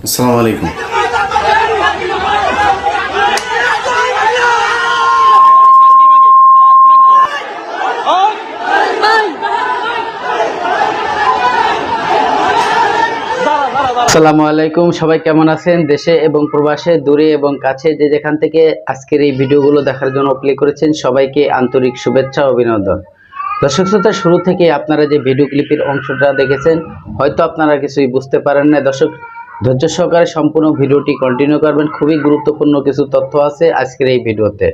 আসসালামু আলাইকুম। আসসালামু আলাইকুম, সবাই কেমন আছেন? দেশে এবং প্রবাসে, দূরে এবং কাছে যে যেখান থেকে আজকের এই ভিডিওগুলো দেখার জন্য প্লে করেছেন, সবাইকে আন্তরিক শুভেচ্ছা ও অভিনন্দন। দর্শক শ্রোতা, শুরু থেকে আপনারা যে ভিডিও ক্লিপের অংশটা দেখেছেন, হয়তো আপনারা কিছুই বুঝতে পারেন না। দর্শক, ধৈর্য সহকারে সম্পূর্ণ ভিডিওটি কন্টিনিউ করবেন। খুবই গুরুত্বপূর্ণ কিছু তথ্য আছে আজকের এই ভিডিওতে।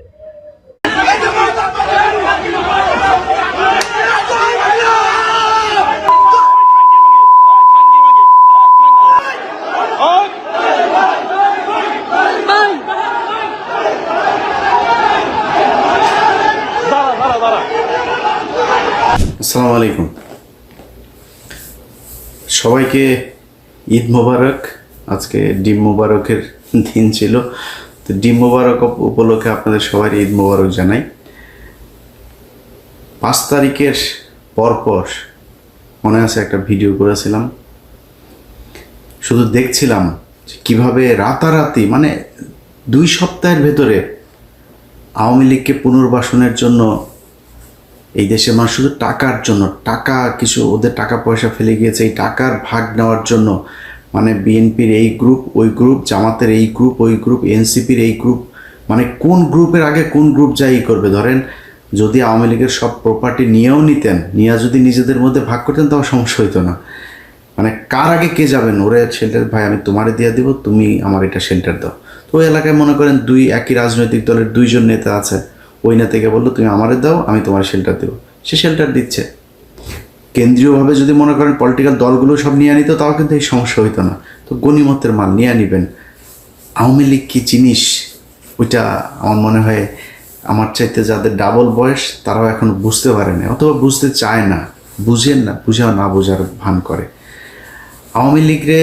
আসসালামু আলাইকুম, সবাইকে ঈদ মোবারক। আজকে ডিম মোবারকের দিন ছিল, তো ডিম মোবারক উপলক্ষে আপনাদের সবাই ঈদ মোবারক জানাই। 5 তারিখের পরপর মনে আছে একটা ভিডিও করেছিলাম, শুধু দেখছিলাম যে কীভাবে রাতারাতি, মানে 2 সপ্তাহের ভেতরে আওয়ামী লীগকে পুনর্বাসনের জন্য এই দেশের মানুষ শুধু টাকার জন্য, কিছু ওদের টাকা পয়সা ফেলে গিয়েছে, এই টাকার ভাগ নেওয়ার জন্য, মানে বিএনপির এই গ্রুপ ওই গ্রুপ, জামাতের এই গ্রুপ ওই গ্রুপ, এনসিপির এই গ্রুপ, মানে কোন গ্রুপের আগে কোন গ্রুপ যাই করবে। ধরেন যদি আওয়ামী লীগের সব প্রপার্টি নিয়েও নিতেন, নিয়ে যদি নিজেদের মধ্যে ভাগ করতেন তাও সমস্যা হইতো না। মানে কার আগে কে যাবেন, ওরে শেল্টার ভাই আমি তোমারে দিয়ে দিব, তুমি আমার এটা শেল্টার দাও। তো ওই এলাকায় মনে করেন একই রাজনৈতিক দলের 2 জন নেতা আছে, ওই নেতাকে বললো তুমি আমারে দাও, আমি তোমার শেল্টার দেবো, সে শেল্টার দিচ্ছে। কেন্দ্রীয়ভাবে যদি মনে করেন পলিটিক্যাল দলগুলো সব নিয়ে নিত, তাও কিন্তু এই সমস্যা হইতো না। তো গণিমতের মাল নিয়ে নিবেন। আওয়ামী লীগ কী জিনিস ওইটা আমার মনে হয় আমার চাইতে যাদের ডাবল বয়স তারাও এখন বুঝতে পারে না, অথবা বুঝতে চায় না, বুঝেন না, না বোঝার ভান করে। আওয়ামী লীগরে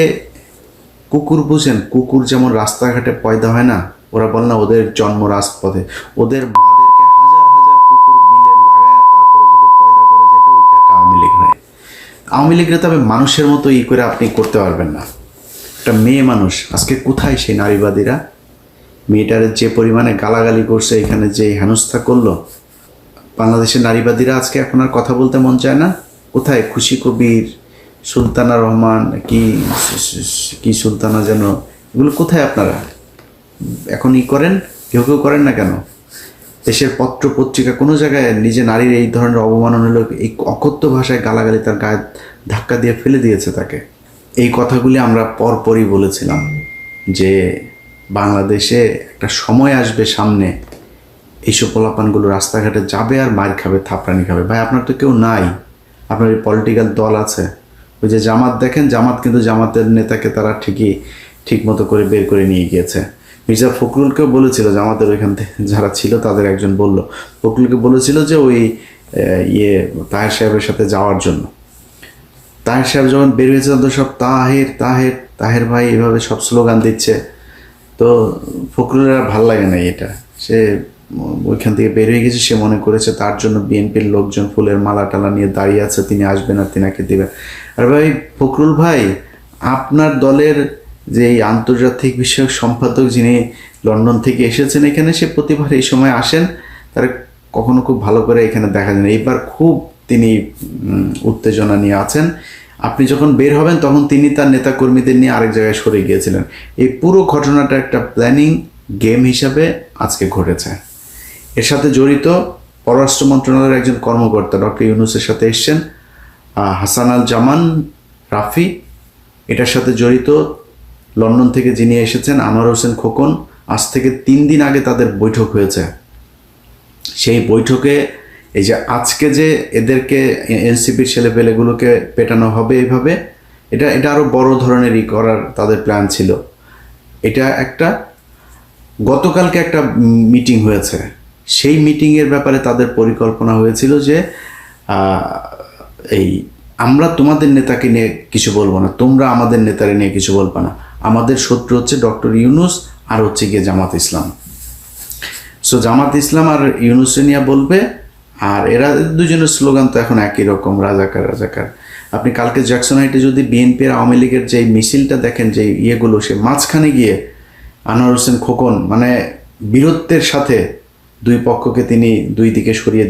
কুকুর বুঝেন, কুকুর যেমন রাস্তাঘাটে পয়দা হয় না, ওরা বল না ওদের জন্ম রাজপথে, ওদের মাদেরকে হাজার হাজার কুকুর মিলে লাগায় তারপরে যদি পয়দা করে, যেটা ওইটা একটা আওয়ামী লীগ হয়। আওয়ামী লীগরে তবে মানুষের মতো করে আপনি করতে পারবেন না। একটা মেয়ে মানুষ, আজকে কোথায় সেই নারীবাদীরা? মেয়েটারে যে পরিমাণে গালাগালি করছে, এখানে যে হেনস্থা করলো, বাংলাদেশের নারীবাদীরা আজকে এখন আর কথা বলতে মন চায় না। কোথায় খুশি কবির, সুলতানা রহমান, কি সুলতানা যেন, এগুলো কোথায় আপনারা এখন করেন? কেউ করেন না কেন? দেশের পত্র পত্রিকা কোনো জায়গায় নিজে নারীর এই ধরনের অবমাননা হলো, এই অকথ্য ভাষায় গালাগালি তার গায়ে ধাক্কা দিয়ে ফেলে দিয়েছে তাকে। এই কথাগুলি আমরা পরপরই বলেছিলাম যে বাংলাদেশে একটা সময় আসবে সামনে, এইসব পোলাপানগুলো রাস্তাঘাটে যাবে আর মার খাবে, থাপড়ানি খাবে। ভাই আপনার তো কেউ নাই, আপনার এই পলিটিক্যাল দল আছে। ওই যে জামাত দেখেন, জামাত কিন্তু জামাতের নেতাকে তারা ঠিক মতো করে বের করে নিয়ে গিয়েছে। মির্জা ফখরুলকেও বলেছিল, জামাতের ওইখান থেকে যারা ছিল তাদের একজন বলল, ফখরুলকে বলেছিল যে ওই তাহের সাহেবের সাথে যাওয়ার জন্য। তাহের সাহেব যখন বের হয়েছে তখন সব তাহের তাহের তাহের ভাই এভাবে সব স্লোগান দিচ্ছে। তো ফখরুলের আর ভাল লাগে না এটা, সে ওইখান থেকে বের হয়ে গেছে। সে মনে করেছে তার জন্য বিএনপির লোকজন ফুলের মালা টালা নিয়ে দাঁড়িয়ে আছে, তিনি আসবেন আর তিনাকে দেবেন। আর ভাই ফখরুল ভাই, আপনার দলের যে এই আন্তর্জাতিক বিষয়ক সম্পাদক যিনি লন্ডন থেকে এসেছেন এখানে, সে প্রতিবার এই সময় আসেন, তার কখনো খুব ভালো করে এখানে দেখা যায় না। এইবার খুব তিনি উত্তেজনা নিয়ে আছেন। আপনি যখন বের হবেন তখন তিনি তার নেতাকর্মীদের নিয়ে আরেক জায়গায় সরে গিয়েছিলেন। এই পুরো ঘটনাটা একটা প্ল্যানিং গেম হিসাবে আজকে ঘটেছে। এর সাথে জড়িত পররাষ্ট্র মন্ত্রণালয়ের একজন কর্মকর্তা ডক্টর ইউনূসের সাথে এসছেন, হাসান আল জামান রাফি। এটার সাথে জড়িত লন্ডন থেকে যিনি এসেছেন আনোয়ার হোসেন খোকন। আজ থেকে 3 দিন আগে তাদের বৈঠক হয়েছে। সেই বৈঠকে এই যে আজকে যে এদেরকে এনসিপির ছেলেপেলেগুলোকে পেটানো হবে এইভাবে, এটা আরও বড় ধরনেরই করার তাদের প্ল্যান ছিল। এটা একটা গতকালকে একটা মিটিং হয়েছে, সেই মিটিংয়ের ব্যাপারে তাদের পরিকল্পনা হয়েছিল যে এই আমরা তোমাদের নেতাকে নিয়ে কিছু বলবো না, তোমরা আমাদের নেতারে নিয়ে কিছু বলবো না, আমাদের শত্রু হচ্ছে ডক্টর ইউনূস আর হচ্ছে গিয়ে জামাত ইসলাম। সো জামাত ইসলাম আর ইউনূসে নিয়ে বলবে, আর এরা দুজনের স্লোগান তো এখন একই রকম, রাজাকার রাজাকার। আপনি কালকে জ্যাকসন হাইটে যদি বিএনপি আর আওয়ামী লীগের যে মিছিলটা দেখেন, যে ইয়েগুলো, সে মাঝখানে গিয়ে আনোয়ার হোসেন খোকন মানে বীরত্বের সাথে দুই পক্ষকে তিনি দুই দিকে সরিয়ে